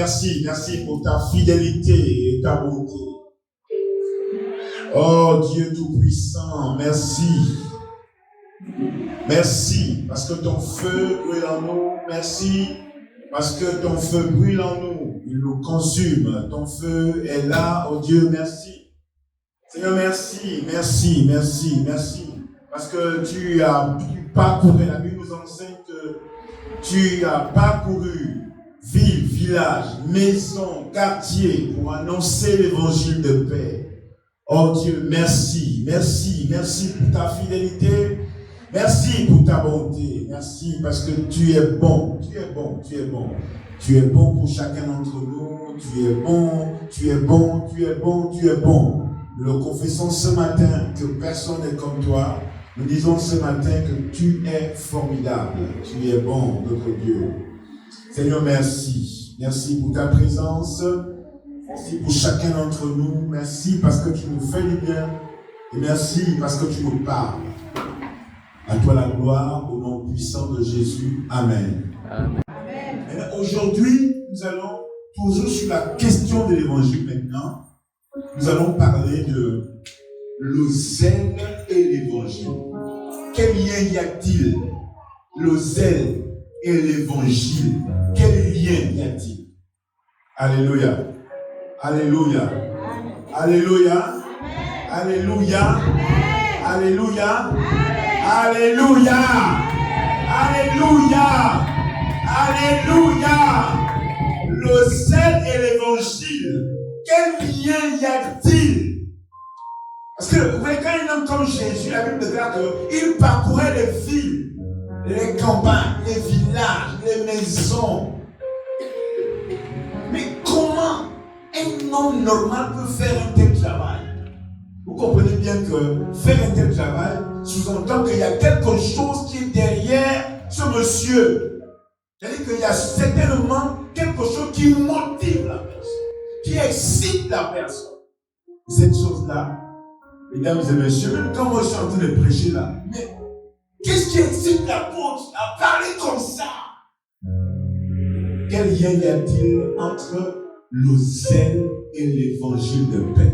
merci. Merci pour ta fidélité et ta bonté. Oh Dieu Tout-Puissant, merci. Merci parce que ton feu brûle en nous. Merci parce que ton feu brûle en nous. Il nous consume. Ton feu est là. Oh Dieu, merci. Seigneur, merci. Parce que tu as parcouru, la Bible nous enseigne que tu as parcouru ville, village, maison, quartier pour annoncer l'évangile de paix. Oh Dieu, merci pour ta fidélité. Merci pour ta bonté. Merci parce que tu es bon. Tu es bon pour chacun d'entre nous. Tu es bon. Nous le confessons ce matin que personne n'est comme toi. Nous disons ce matin que tu es formidable. Tu es bon, notre Dieu. Seigneur, merci. Merci pour ta présence. Merci pour chacun d'entre nous. Merci parce que tu nous fais du bien. Et merci parce que tu nous parles. À toi la gloire, au nom puissant de Jésus. Amen. Amen. Et aujourd'hui, nous allons toujours sur la question de l'évangile maintenant. Nous allons parler de le zèle et l'évangile. Quel lien y a-t-il? Le zèle et l'évangile. Quel lien y a-t-il? Alléluia. Alléluia. Alléluia. Alléluia. Alléluia. Alléluia. Alléluia. Alléluia. Le zèle et l'évangile. Quel lien y a-t-il? Parce que vous voyez, quand un homme comme Jésus, la Bible déclare qu'il parcourait les villes, les campagnes, les villages, les maisons. Mais comment un homme normal peut faire un tel travail? Vous comprenez bien que faire un tel travail sous-entend qu'il y a quelque chose qui est derrière ce monsieur. C'est-à-dire qu'il y a certainement quelque chose qui motive la personne, qui excite la personne. Cette chose-là, mesdames et messieurs, même quand moi je suis en train de prêcher là, mais qu'est-ce qui excite l'apôtre à parler comme ça? Quel lien y a-t-il entre le zèle et l'évangile de paix?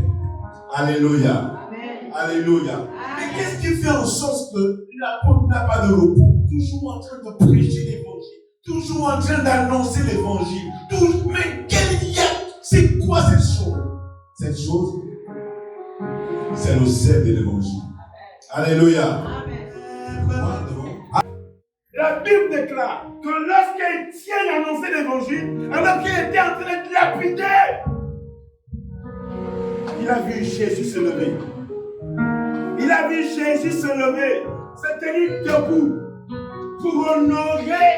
Alléluia. Amen. Alléluia. Amen. Mais qu'est-ce qui fait en sorte que l'apôtre n'a pas de repos? Toujours en train de prêcher l'évangile, toujours en train d'annoncer l'évangile. Mais quel lien? C'est quoi cette chose? Cette chose, c'est le zèle de l'évangile. Alléluia. La Bible déclare que lorsqu'Étienne annonçait l'évangile, alors qu'il était en train de lapider, il a vu Jésus se lever. Il a vu Jésus se lever, se tenir debout pour honorer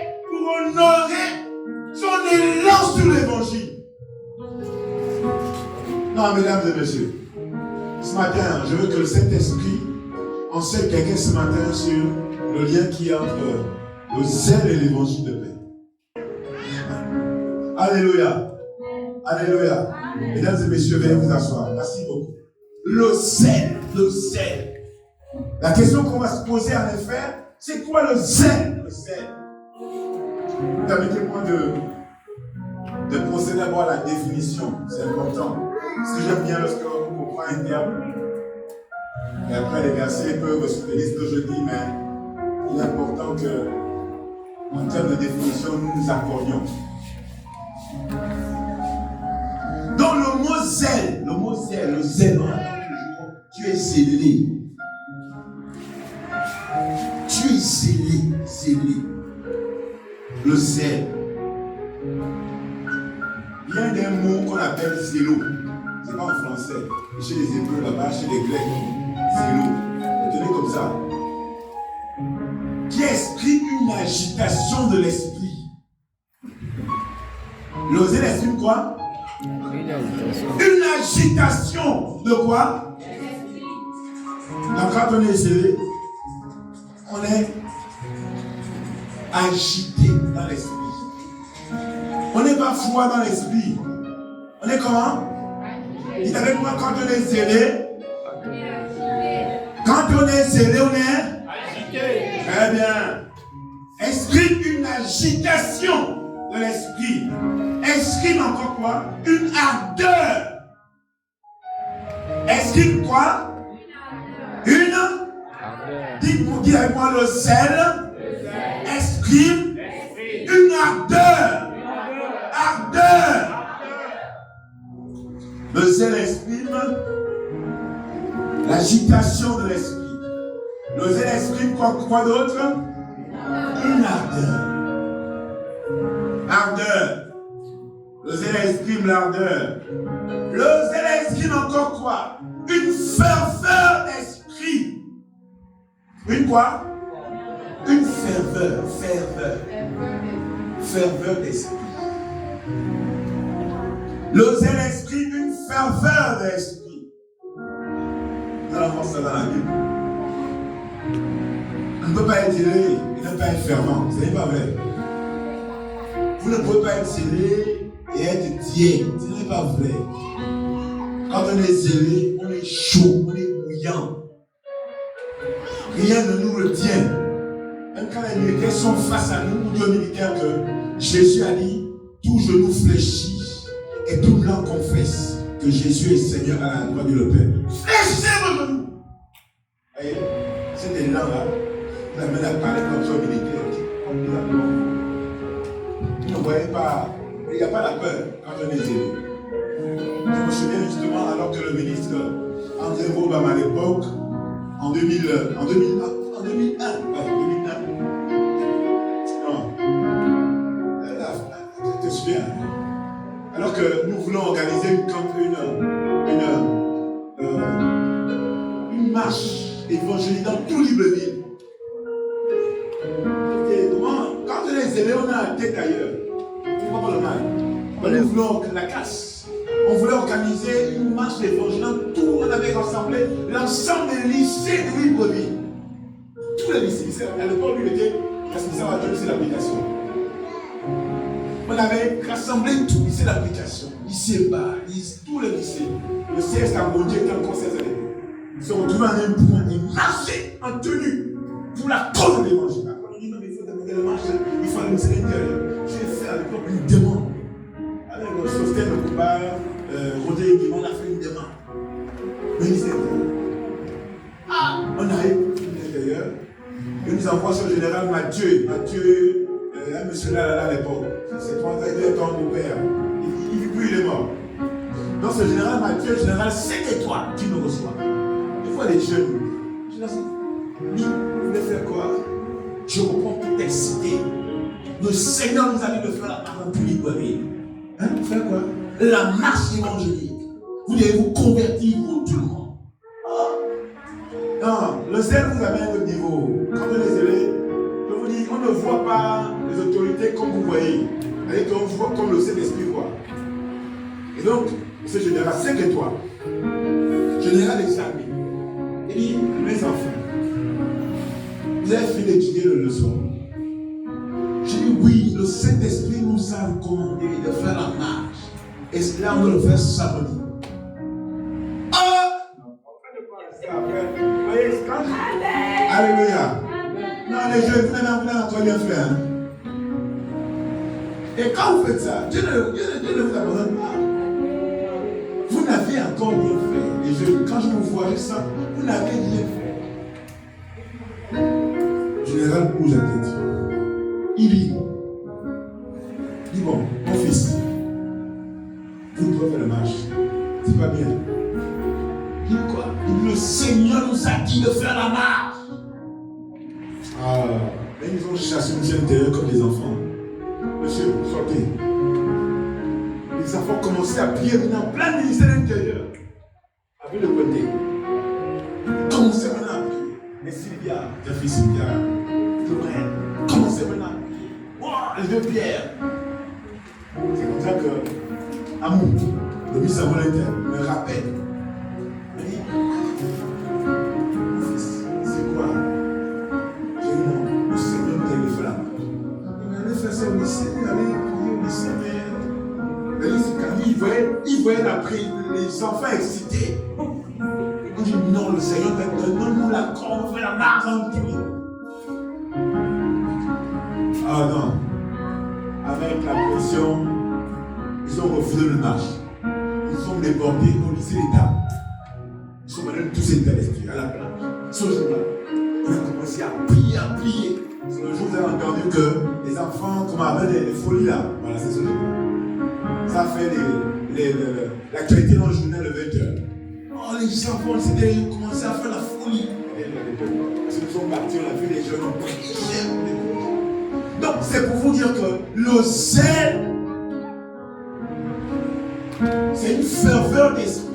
son élan sur l'évangile. Non, mesdames et messieurs, ce matin, je veux que le Saint-Esprit enseigne quelqu'un ce matin sur le lien qu'il y a entre le zèle et l'évangile de paix. Alléluia. Alléluia. Mesdames et messieurs, veuillez vous asseoir. Merci beaucoup. Le zèle. La question qu'on va se poser en effet, c'est quoi le zèle? Le zèle. Permettez-moi de procéder d'abord à la définition. C'est important. Ce que j'aime bien lorsqu'on comprend un terme, et après les versets peuvent soutenir ce que je dis, mais il est important que, en termes de définition, nous nous accordions. Donc le mot zèle, le zèle, tu es zélé. Tu es zélé. Le zèle vient d'un mot qu'on appelle zélo. C'est pas en français. Chez les Hébreux là-bas, chez les Grecs, zélo. Retenez comme ça. Qui explique une agitation de l'esprit. Le zèle exprime quoi? Une agitation de quoi? Donc quand on est zélé, on est agité dans l'esprit. On n'est pas froid dans l'esprit. On est comment? Dites avec moi, quand on est zélé. Quand on est zélé, on est agité. Très bien. Explique une agitation de de l'esprit exprime encore quoi? Une ardeur. Exprime quoi? Une ardeur. Dites avec moi, le zèle exprime une ardeur. Ardeur. Le zèle exprime l'agitation de l'esprit. Le zèle exprime quoi d'autre? Une ardeur. Ardeur. Le zèle exprime l'ardeur. Le zèle exprime encore quoi? Une ferveur d'esprit. Une quoi? Une ferveur. Ferveur d'esprit. Le zèle exprime une ferveur d'esprit. Nous allons voir ça dans la Bible. On ne peut pas être zélé et ne pas être fervent. Ce n'est pas vrai. Vous ne pouvez pas être zélé et être tiède. Ce n'est pas vrai. Quand on est zélé, on est chaud, on est bouillant. Rien ne nous retient. Même quand les militaires sont face à nous, nous disons aux militaires que Jésus a dit, tout genou fléchit et toute langue confesse que Jésus est Seigneur à la droite de le Père. Fléchissez vos genoux. Voyez, c'est des langues-là. Vous amènez à parler comme ça aux militaires. Comme nous appelons. Vous ne voyez pas, il n'y a pas la peur quand on est zélé. Je me souviens justement alors que le ministre André Obama à l'époque, en 2001. Non. Tu te souviens? Alors que nous voulons organiser une marche évangélique dans tout Libreville. Quand on est zélé, on a la tête ailleurs. Tu comprends le mal? Nous voulons la casse. On voulait organiser une marche évangélique dans tout. On avait rassemblé l'ensemble des lycées de Libreville. Tous les lycées. À l'époque, lui était responsable à Dieu, c'est l'application. On avait rassemblé tous les lycées d'application. Lycée bas, tous les lycées. Le CS Cambodge était encore 16 années. Ils se retrouvaient en un point et marchaient en tenue pour la cause de l'évangile. On dit non, mais il faut demander le marché, il faut aller au ministère intérieur. J'ai fait à l'époque une demande. Avec le Sostel, le Kouba, Rodé et on a fait une demande. Ministère intérieur. Ah, on arrive au ministère intérieur. Et nous envoie sur le général Mathieu, un monsieur là à l'époque. C'est 32 ans mon père. Il ne vit plus, il est mort. Donc ce général Mathieu, le général, c'est toi qui me reçoit. Des fois les jeunes, je dis, lui, vous voulez faire quoi? Je reprends tout excité. Le Seigneur nous a dit de faire la marche pour Libreville. Hein? Faire quoi? La marche évangélique. Vous devez vous convertir, vous, tout le monde. Ah. Non, le zèle vous amène à un autre niveau. Quand on est zélé, je vous dis, on ne voit pas les autorités comme vous voyez. C'est-à-dire qu'on voit comme le Saint-Esprit voit. Et donc, ce général, 5 étoiles. Général des armées. Il dit, mes enfants, vous avez fini d'étudier le leçon. J'ai dit, oui, le Saint-Esprit nous a commandé de faire la marche. Et cela, on doit le faire samedi. Alléluia. Non, les jeunes, vous n'avez encore rien fait. Hein? Et quand vous faites ça, Dieu ne vous abandonne pas. Vous n'avez encore rien fait. Les jeunes, quand je vous vois, je sens, vous n'avez rien fait. Général bouge la tête. Il dit bon, mon fils, vous pouvez faire la marche. C'est pas bien. Il dit quoi? Il dit, le Seigneur nous a dit de faire la marche. Ah, mais ils ont chassé le ciel intérieur comme des enfants. Monsieur, sortez. Les enfants commençaient à prier maintenant en plein ministère intérieur. Avec le côté. Ils commençaient maintenant à prier. Mais Sylvia, ta fille Sylvia, commençaient maintenant à prier. Oh, les deux pierres. C'est comme ça que Amour, le ministre volontaire, me rappelle. Il dit, mon fils, c'est quoi? J'ai dit non, le Seigneur nous a dit de faire la marche. Il allait faire ça au lycée, il allait prier au lycée, mais il voyait la prière, les enfants excités. Il dit non, le Seigneur donne-nous la corde, on fait la marche en prière. Ah non, avec la prière démission, ils ont refusé le marche. Ils sont déportés au lycée d'État. Ils sont venus tous ces à la plage. Ce jour-là, on a commencé à prier. C'est le jour où vous avez entendu que les enfants avaient des folies là. Voilà, c'est ce jour-là. Ça a fait l'actualité dans le journal de 20h. Oh, les enfants, ils ont commencé à faire la folie. Ils sont partis, on a vu les jeunes prier. Donc, c'est pour vous dire que le zèle, c'est une ferveur d'esprit.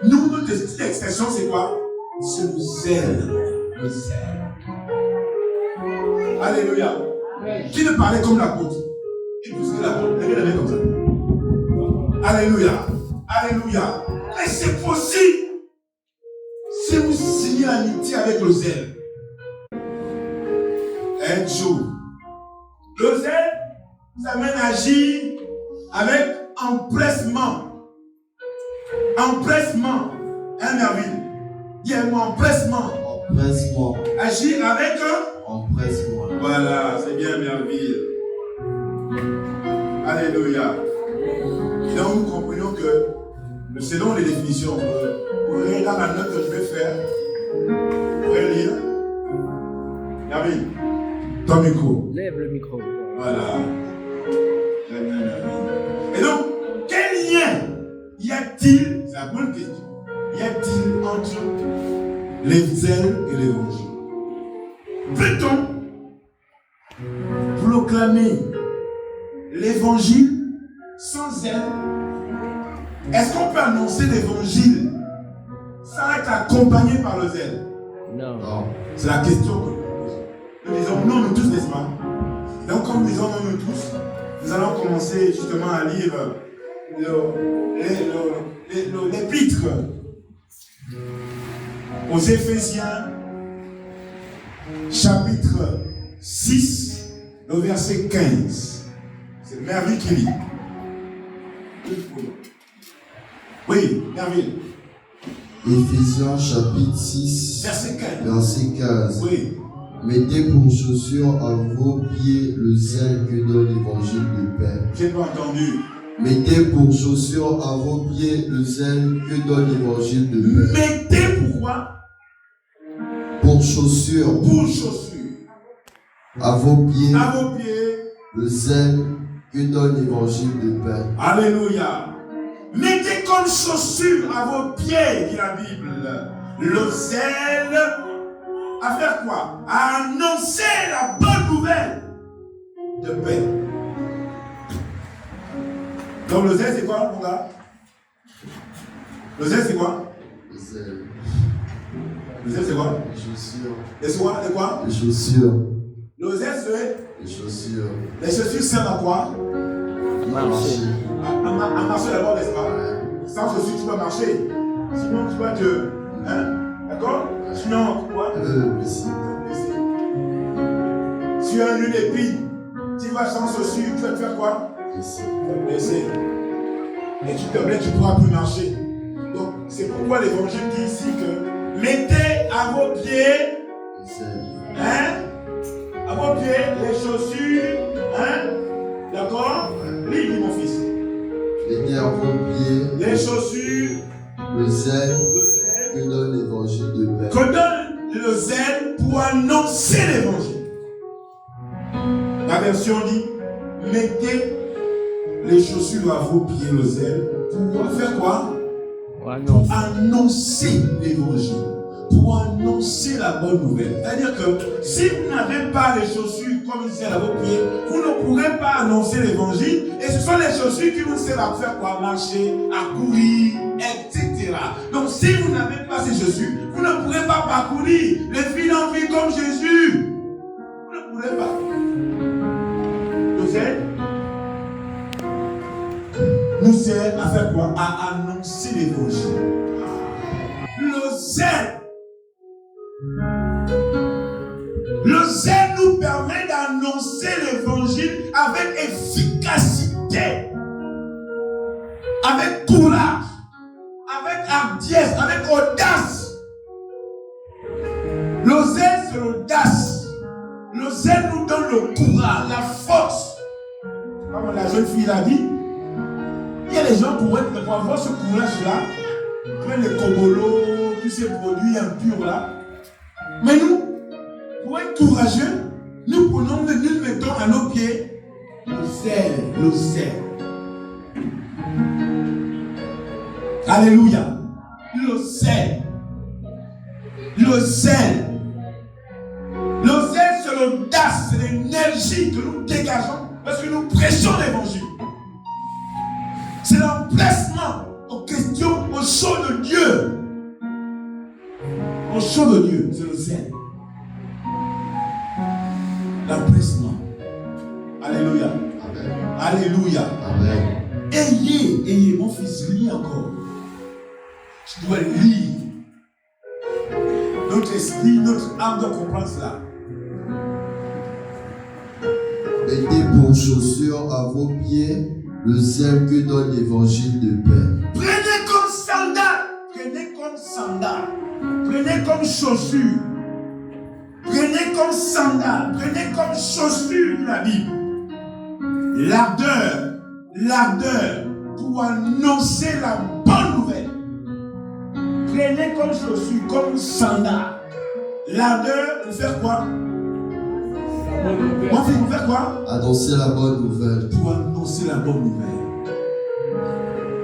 Nous, notre expression, c'est quoi? C'est le zèle. Le zèle. Alléluia. Qui ne parlait comme l'apôtre? Et tout ce que l'apôtre, regardez comme ça. Alléluia. Alléluia. Et c'est possible si vous signez l'amitié avec le zèle. Un jour, le zèle vous amène à agir avec empressement. Empressement. Un merveille. Dis-moi empressement. Empressement. Agir avec empressement. Voilà, c'est bien merveille. Alléluia. Donc nous comprenons que selon les définitions, vous verrez dans la note que je vais faire, vous pourrez lire. Merveille. Ton micro. Lève le micro. Voilà. Et donc, quel lien y a-t-il, c'est la bonne question, y a-t-il entre les zèles et l'évangile? Peut-on proclamer l'évangile sans zèle? Est-ce qu'on peut annoncer l'évangile sans être accompagné par le zèle? Non. C'est la question que nous posons. Nous disons non, nous tous, n'est-ce pas? Donc, comme nous disons non, nous tous, nous allons commencer justement à lire l'épître aux Éphésiens, chapitre 6, le verset 15. C'est Merveille qui lit. Oui, Merveille. Éphésiens chapitre 6, verset 15. Verset 15. Oui. Mettez pour chaussure à vos pieds le zèle que donne l'évangile de paix. J'ai pas entendu. Mettez pour chaussure à vos pieds le zèle que donne l'évangile de paix. Mettez pourquoi? Pour chaussure Pour chaussures. à vos pieds À vos pieds. le zèle que donne l'évangile de paix. Alléluia. Mettez comme chaussure à vos pieds, dit la Bible, le zèle. À faire quoi? À annoncer la bonne nouvelle de paix. Donc le zèle c'est quoi mon gars? Le zèle c'est quoi? Le zèle. Le zèle c'est quoi? Les chaussures. Les quoi? Les chaussures. Le zèle c'est Les chaussures. les chaussures servent à quoi? Marcher. À marcher d'abord, n'est-ce pas? Ouais. Sans chaussures tu peux marcher. Sinon tu vas te... Hein? D'accord? Sinon quoi? Ici. Si tu as une épine, tu vas sans chaussures, tu vas te faire quoi? Ici. Tu vas te blesser. Et tu te blesses, tu ne pourras plus marcher. Donc, c'est pourquoi l'évangile dit ici que mettez à vos pieds, Le zèle. hein? À vos pieds, les chaussures, hein? D'accord? Lis, mon fils. Mettez à vos pieds Les chaussures, le zèle le zèle. que donne l'évangile de paix. Que donne le zèle pour annoncer l'évangile. La version dit, mettez les chaussures à vos pieds, le zèle, pour faire quoi? Pour annoncer l'évangile, pour annoncer la bonne nouvelle. C'est-à-dire que si vous n'avez pas les chaussures comme le zèle à vos pieds, vous ne pourrez pas annoncer l'évangile. Et ce sont les chaussures qui vous servent à faire quoi? Marcher, à courir, etc. Donc si vous n'avez pas ces chaussures, vous ne pourrez pas parcourir les villes en ville comme Jésus. Vous ne pourrez pas. Le zèle nous sert à faire quoi? À annoncer l'évangile. Le zèle. Le zèle nous permet d'annoncer l'évangile avec efficacité, avec courage, avec hardiesse, avec audace. Le zèle, c'est l'audace. Le zèle nous donne le courage, la force. Comme la jeune fille l'a dit, il y a des gens pour avoir ce courage-là, prennent les cobolos, tous ces produits impurs là. Mais nous, pour être courageux, nous mettons à nos pieds le zèle, le zèle. Alléluia. Le zèle. Le zèle. Le zèle, c'est l'audace, c'est l'énergie que nous dégageons parce que nous prêchons l'évangile. C'est l'emplacement aux questions, aux choses de Dieu. Aux choses de Dieu, c'est le zèle. L'emplacement. Alléluia. Amen. Alléluia. Amen. Ayez, mon fils, lis encore. Tu dois lire. Notre esprit, notre âme doit comprendre cela. Mettez pour chaussure à vos pieds le zèle que donne l'évangile de paix. Prenez comme sandales. Prenez comme sandales. Prenez comme chaussures. Prenez comme sandales. Prenez comme chaussures de la Bible. L'ardeur pour annoncer la bonne nouvelle. Prenez comme chaussures, comme sandales. L'ardeur pour faire quoi? Mon fils, pour faire quoi? Annoncer la bonne nouvelle. Pour annoncer la bonne nouvelle.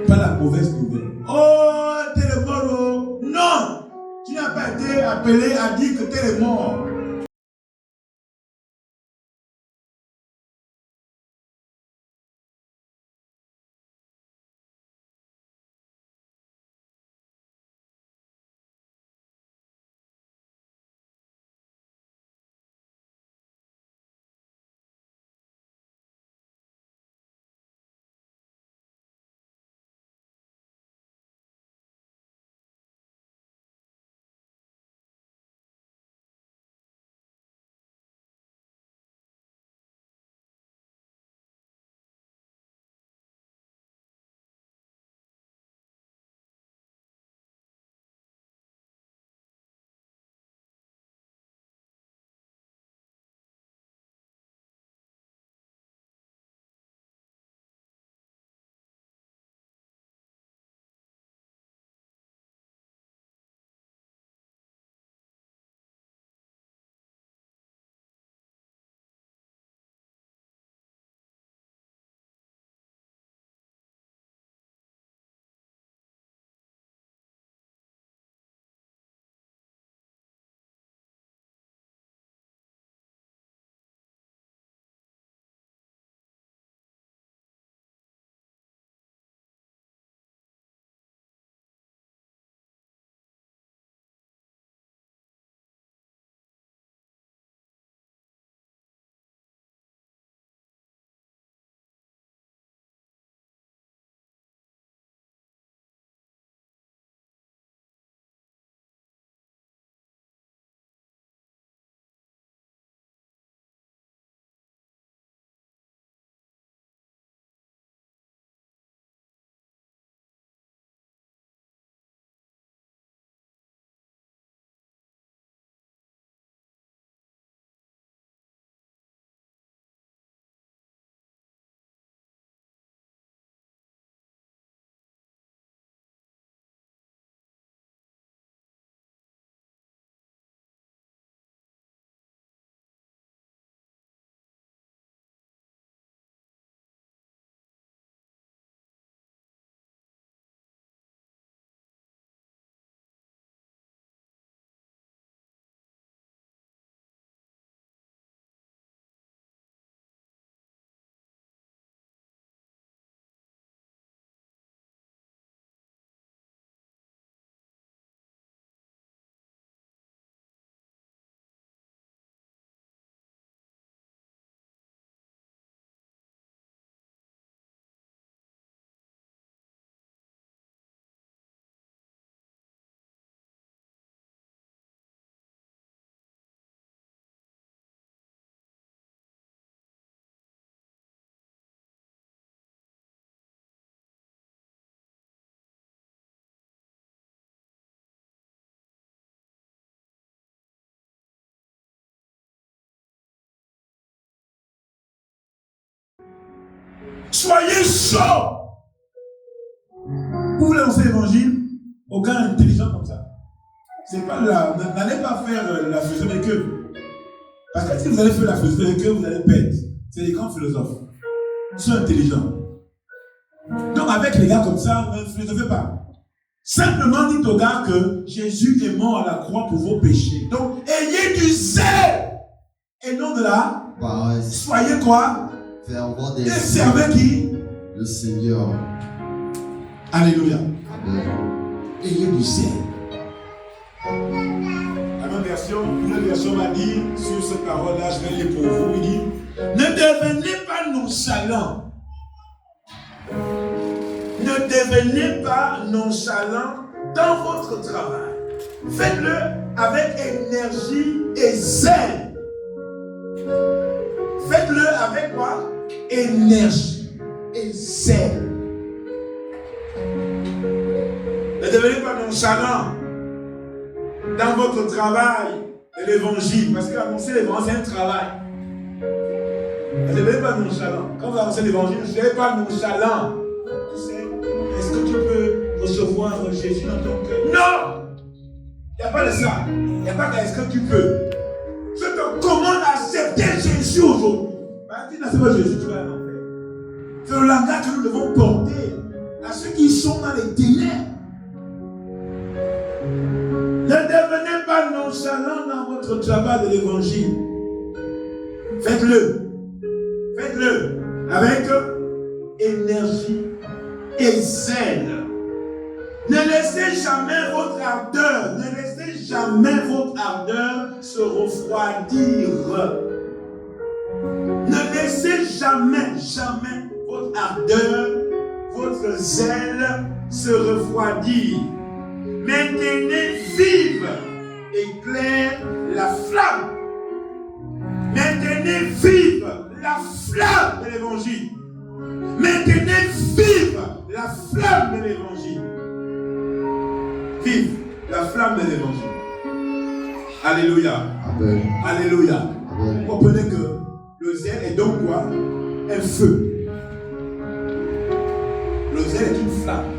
Pas la mauvaise nouvelle. Oh, t'es mort. Non! Tu n'as pas été appelé à dire que t'es mort. Soyez chaud. Vous voulez lancer l'évangile? Aucun intelligent comme ça. C'est pas n'allez pas faire la philosophie avec eux. Parce que si vous allez faire la philosophie avec eux, vous allez perdre. C'est des grands philosophes. Ils sont intelligents. Donc avec les gars comme ça, ne philosophez pas. Simplement dites aux gars que Jésus est mort à la croix pour vos péchés. Donc ayez du zèle. Et non de la paresse. Soyez quoi? Fervent Et des servez qui? le Seigneur. Alléluia. Amen. Ayez du zèle. Une version va dire sur cette parole-là, je vais lire pour vous, il dit, ne devenez pas nonchalants. Ne devenez pas nonchalants dans votre travail. Faites-le avec énergie et zèle. Faites-le avec quoi? Énergie et zèle. Ne devenez pas nonchalants dans votre travail de l'évangile. Parce qu'annoncer l'évangile, c'est un travail. Ne devenez pas nonchalant. Quand vous annoncez l'évangile, ne soyez pas nonchalant. Tu sais, est-ce que tu peux recevoir Jésus dans ton cœur? Non! Il n'y a pas de ça. Il n'y a pas de est-ce que tu peux. Je te commande d'accepter Jésus aujourd'hui. Tu n'acceptes pas Jésus, tu vas en enfer. C'est le langage que nous devons porter à ceux qui sont dans les ténèbres. Ne devenez pas nonchalant dans votre travail de l'évangile. Faites-le. Faites-le avec énergie et zèle. Ne laissez jamais votre ardeur, se refroidir. Ne laissez jamais votre ardeur, votre zèle se refroidir. Maintenez vive et claire la flamme. Maintenez vive la flamme de l'évangile. Maintenez vive la flamme de l'évangile. Vive la flamme de l'évangile. Alléluia. Amen. Alléluia. Amen. Vous comprenez que le zèle est donc quoi? Un feu. Le zèle est une flamme.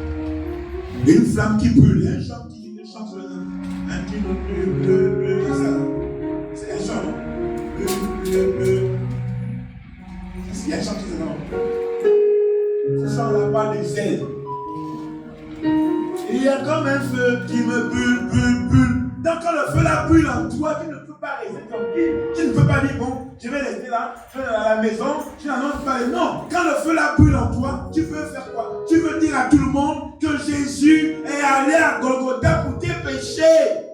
Une flamme qui brûle. Un chant qui chante sur un qui bleu, c'est un chant. Bleu. Il y a un chant qui se nomme. Ce chant là pas des ailes. Il y a comme un feu qui me brûle. Donc quand le feu là brûle en toi, tu ne peux pas rester tranquille. Tu ne peux pas dire bon, je vais rester là, je vais à la maison, tu n'en as pas. Non, quand le feu là brûle en toi, tu veux faire quoi? Tu veux dire à tout le monde que Jésus est allé à Golgotha pour tes péchés.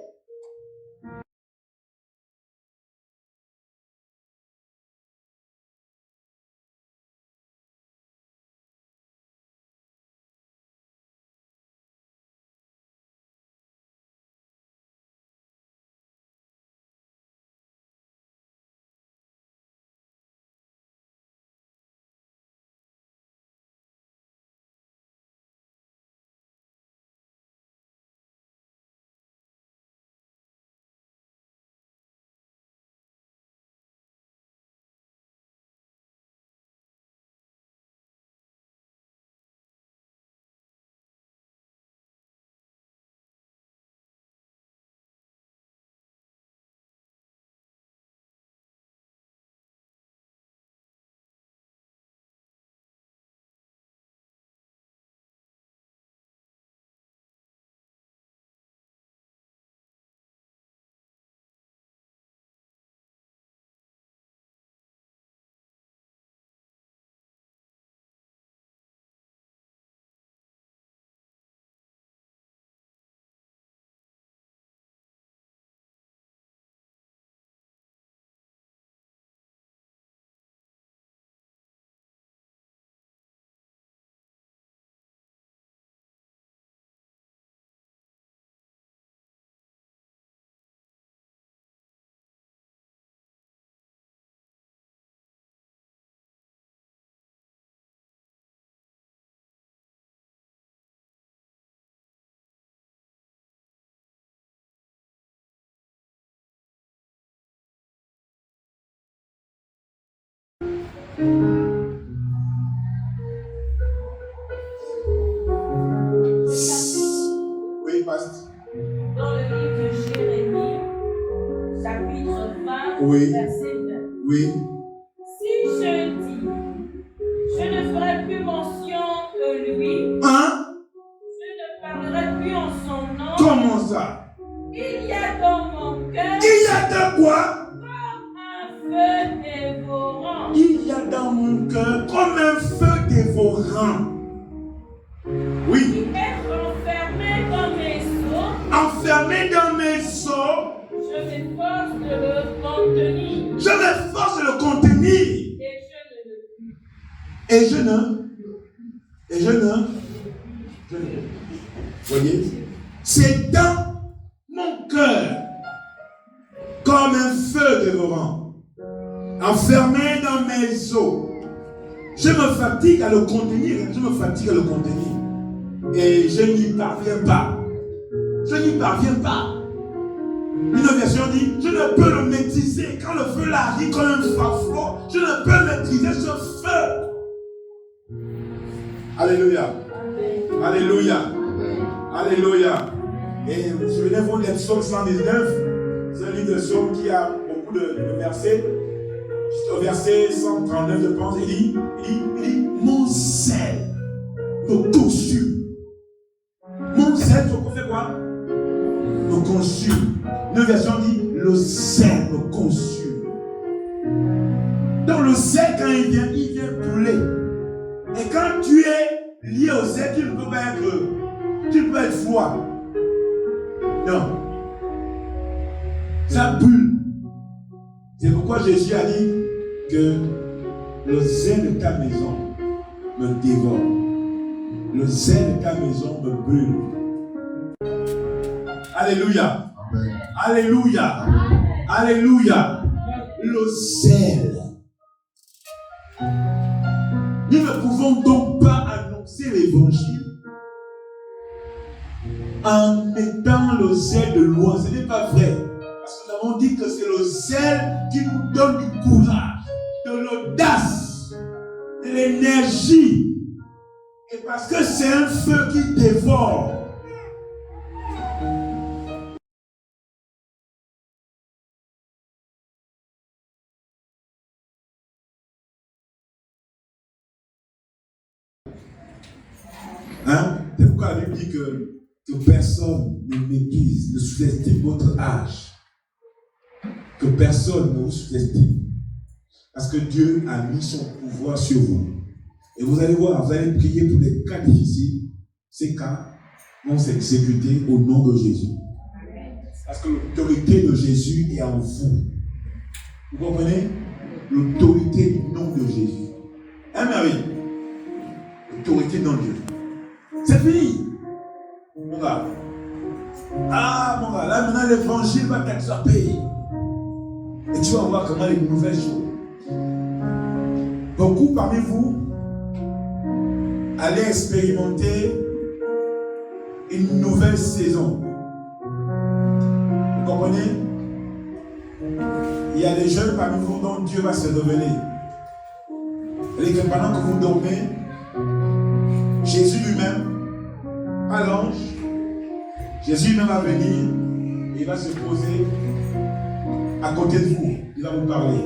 Oui. verset 9. Oui. Si je dis, je ne ferai plus mention de lui, Hein? je ne parlerai plus en son nom. Comment ça? Il y a dans mon cœur Il y a de quoi? un feu dévorant. Il y a dans mon cœur comme un feu dévorant. Oui. Il est renfermé dans mes os. Enfermé dans mes os, Je m'efforce de le contenir. je m'efforce de le contenir. Et je ne le Et je ne. Voyez? C'est dans mon cœur comme un feu dévorant. Enfermé dans mes os. Je me fatigue à le contenir. Je me fatigue à le contenir. Et je n'y parviens pas. Je n'y parviens pas. Une version dit, je ne peux le maîtriser. Quand le feu là arrive comme un fardeau, je ne peux maîtriser ce feu. Alléluia. Alléluia. Alléluia. Et souvenez-vous des psaumes 119. C'est un livre de psaumes qui a beaucoup de versets. Au verset 139, je pense, il dit, mon zèle me consume. Mon zèle, tu fait quoi? Me consume. Une version dit, le zèle me consume. Donc le zèle, quand il vient brûler. Et quand tu es lié au zèle, tu ne peux pas être froid. Non. Ça brûle. C'est pourquoi Jésus a dit que le zèle de ta maison me dévore. Le zèle de ta maison me brûle. Alléluia. Amen. Alléluia. Alléluia. Le zèle. Nous ne pouvons donc pas annoncer l'évangile en mettant le zèle de loin. Ce n'est pas vrai. Parce que nous avons dit que c'est le zèle qui nous donne du courage, de l'audace, de l'énergie. Et parce que c'est un feu qui dévore. Hein? C'est pourquoi la Bible dit que personne ne méprise, ne sous-estime votre âge. Que personne ne vous sous-estime. Parce que Dieu a mis son pouvoir sur vous. Et vous allez voir, vous allez prier pour des cas difficiles. Ces cas vont s'exécuter au nom de Jésus. Parce que l'autorité de Jésus est en vous. Vous comprenez? L'autorité du nom de Jésus. Hein, Marie? L'autorité dans Dieu. C'est fini. Mon gars. Ah, mon gars, là maintenant l'évangile va t'attraper. Et tu vas voir comment les nouvelles choses. Beaucoup parmi vous allez expérimenter une nouvelle saison. Vous comprenez? Il y a des jeunes parmi vous dont Dieu va se révéler. Et que pendant que vous dormez, Jésus lui-même, pas l'ange, Jésus lui-même va venir et il va se poser à côté de vous. Il va vous parler.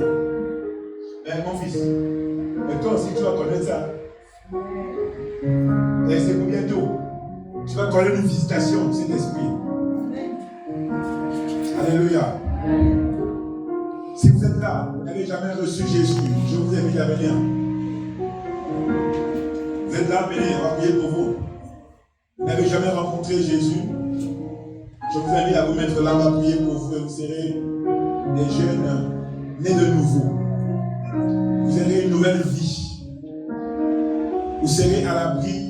Mais mon fils, et toi aussi tu vas connaître ça. Et c'est pour bientôt. Tu vas connaître une visitation de cet esprit. Alléluia. Si vous êtes là, vous n'avez jamais reçu Jésus, je vous invite à venir. Vous êtes là, venez, on va prier pour vous. Vous n'avez jamais rencontré Jésus, je vous invite à vous mettre là, on va prier pour vous et vous serez des jeunes nés de nouveau. Vous aurez une nouvelle vie. Vous serez à l'abri